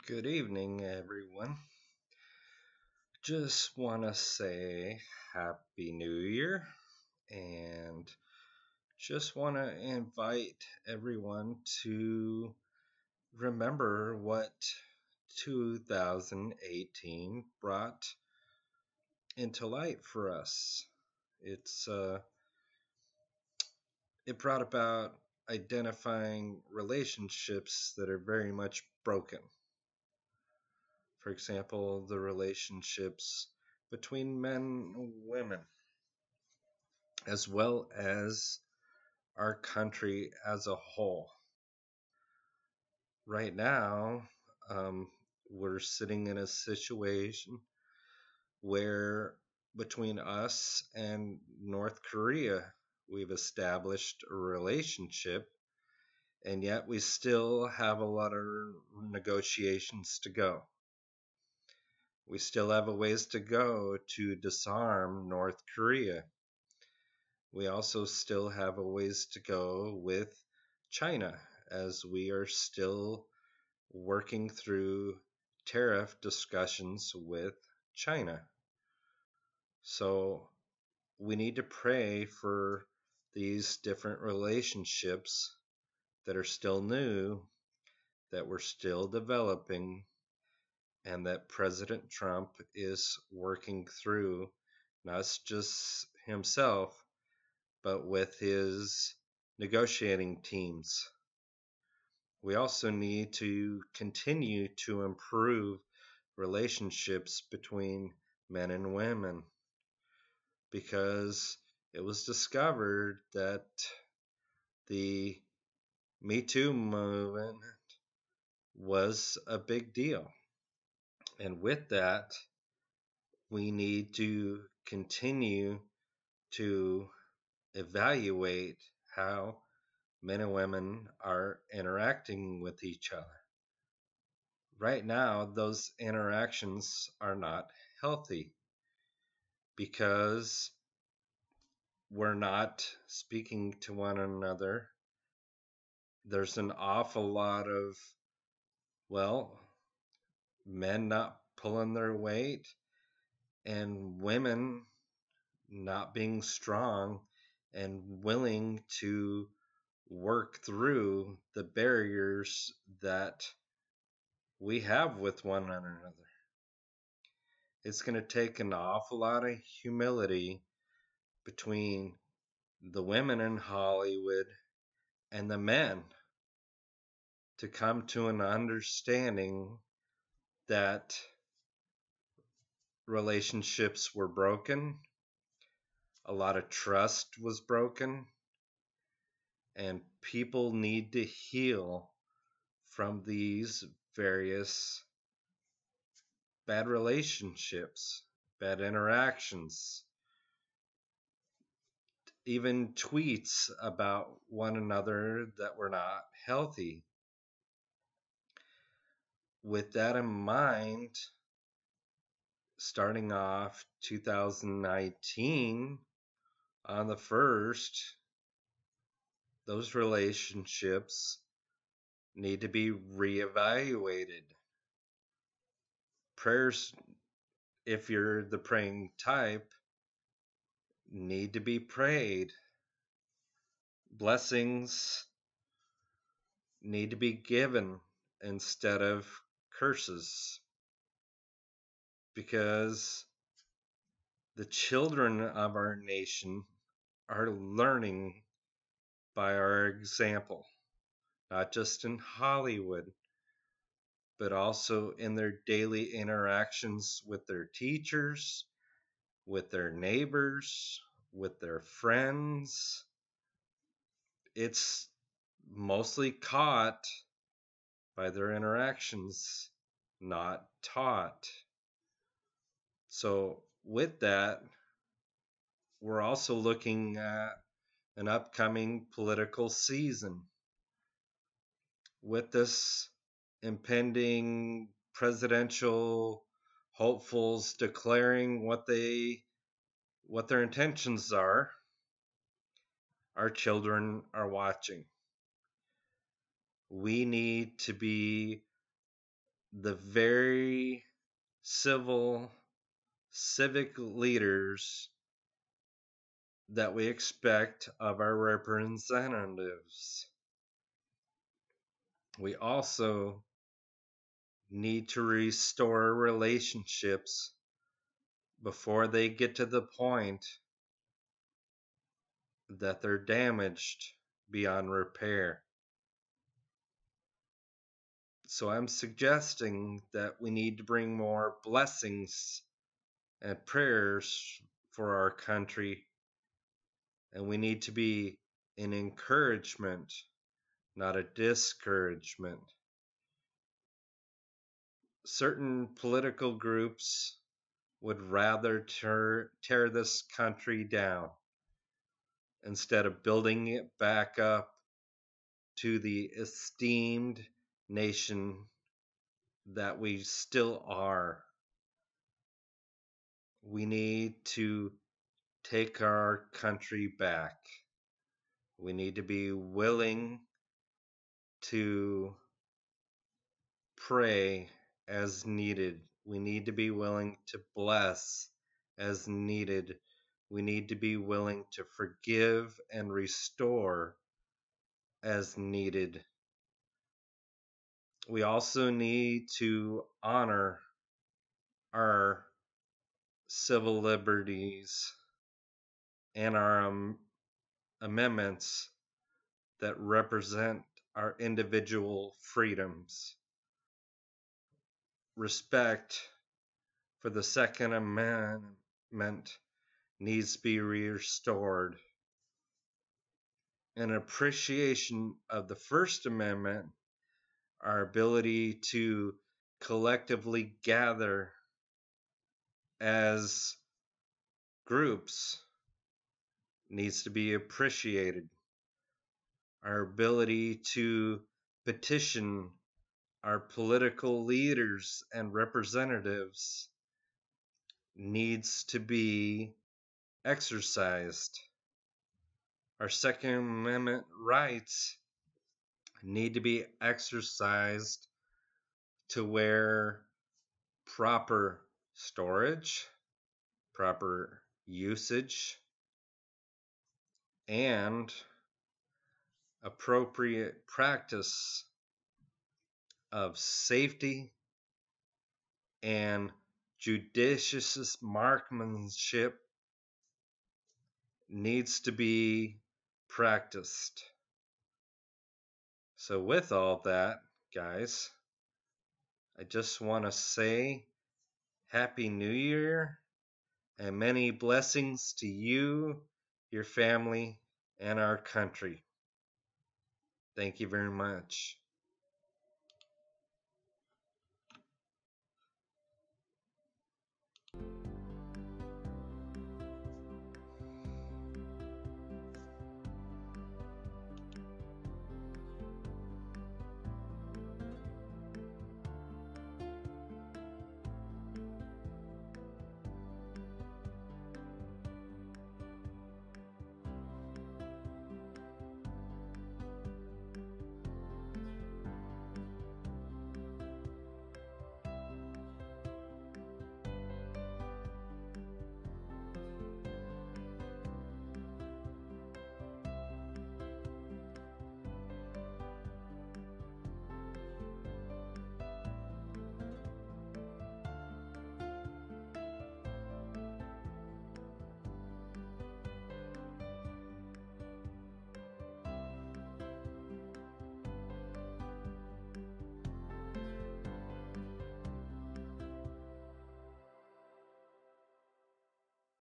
Good evening, everyone. Just want to say Happy New Year and just want to invite everyone to remember what 2018 brought into light for us. It's it brought about identifying relationships that are very much broken. For example, the relationships between men and women, as well as our country as a whole. Right now, we're sitting in a situation where between us and North Korea, we've established a relationship, and yet we still have a lot of negotiations to go. We still have a ways to go to disarm North Korea. We also still have a ways to go with China, as we are still working through tariff discussions with China. So we need to pray for these different relationships that are still new, that we're still developing, and that President Trump is working through, not just himself, but with his negotiating teams. We also need to continue to improve relationships between men and women, because it was discovered that the Me Too movement was a big deal. And with that, we need to continue to evaluate how men and women are interacting with each other. Right now, those interactions are not healthy because we're not speaking to one another. There's an awful lot of, well, men not pulling their weight and women not being strong and willing to work through the barriers that we have with one another. It's going to take an awful lot of humility between the women in Hollywood and the men to come to an understanding that relationships were broken, a lot of trust was broken, and people need to heal from these various bad relationships, bad interactions, even tweets about one another that were not healthy. With that in mind, starting off 2019 on the 1st, those relationships need to be reevaluated. Prayers, if you're the praying type, need to be prayed. Blessings need to be given instead of curses, because the children of our nation are learning by our example, not just in Hollywood, but also in their daily interactions with their teachers, with their neighbors, with their friends. It's mostly caught by their interactions, not taught. So, with that, we're also looking at an upcoming political season. With this impending presidential hopefuls declaring what their intentions are, our children are watching. We need to be the very civic leaders that we expect of our representatives. We also need to restore relationships before they get to the point that they're damaged beyond repair. So I'm suggesting that we need to bring more blessings and prayers for our country, and we need to be an encouragement, not a discouragement. Certain political groups would rather tear this country down instead of building it back up to the esteemed nation that we still are. We need to take our country back. We need to be willing to pray as needed. We need to be willing to bless as needed. We need to be willing to forgive and restore as needed. We also need to honor our civil liberties and our amendments that represent our individual freedoms. Respect for the Second Amendment needs to be restored. An appreciation of the First Amendment, our ability to collectively gather as groups, needs to be appreciated. Our ability to petition our political leaders and representatives needs to be exercised. Our Second Amendment rights need to be exercised to where proper storage, proper usage, and appropriate practice of safety and judicious marksmanship needs to be practiced. So with all that, guys, I just want to say Happy New Year and many blessings to you, your family, and our country. Thank you very much.